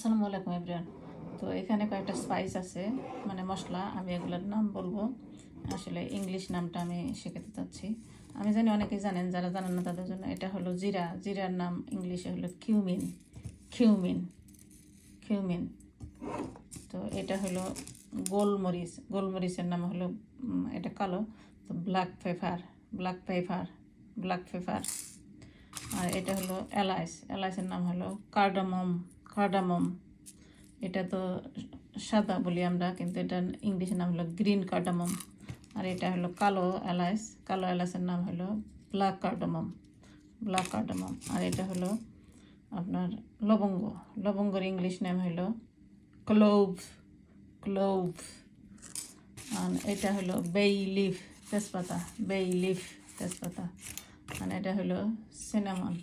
আসসালামু আলাইকুম এভরিওয়ান। তো এখানে কয়েকটা স্পাইস আছে, মানে মশলা। আমি এগুলোর নাম বলবো, আসলে ইংলিশ নামটা আমি শেখাতে চাচ্ছি। আমি জানি অনেকেই জানেন, যারা জানেন না তাদের জন্য। এটা হলো জিরা, জিরার নাম ইংলিশে হলো কিউমিন, কিউমিন, কিউমিন। তো এটা হলো গোলমরিচ, গোলমরিচের নাম হলো এটা কালো, তো black pepper, black pepper, black pepper. আর এটা হলো এলাচ, এলাচের নাম হলো কার্ডামম, কার্ডামম। এটা তো সাদা বলি আমরা, কিন্তু এটা ইংলিশের নাম হলো গ্রিন কার্ডামম। আর এটা হলো কালো এলাচ, কালো এলাচের নাম হলো ব্ল্যাক কার্ডামম, ব্ল্যাক কার্ডামম। আর এটা হলো আপনার লবঙ্গ, লবঙ্গর ইংলিশ নেম হলো ক্লোভ, ক্লোভ। আর এটা হলো বেই লিফ, তেজপাতা, বেই লিফ, তেজপাতা। আর এটা হলো সিনামন।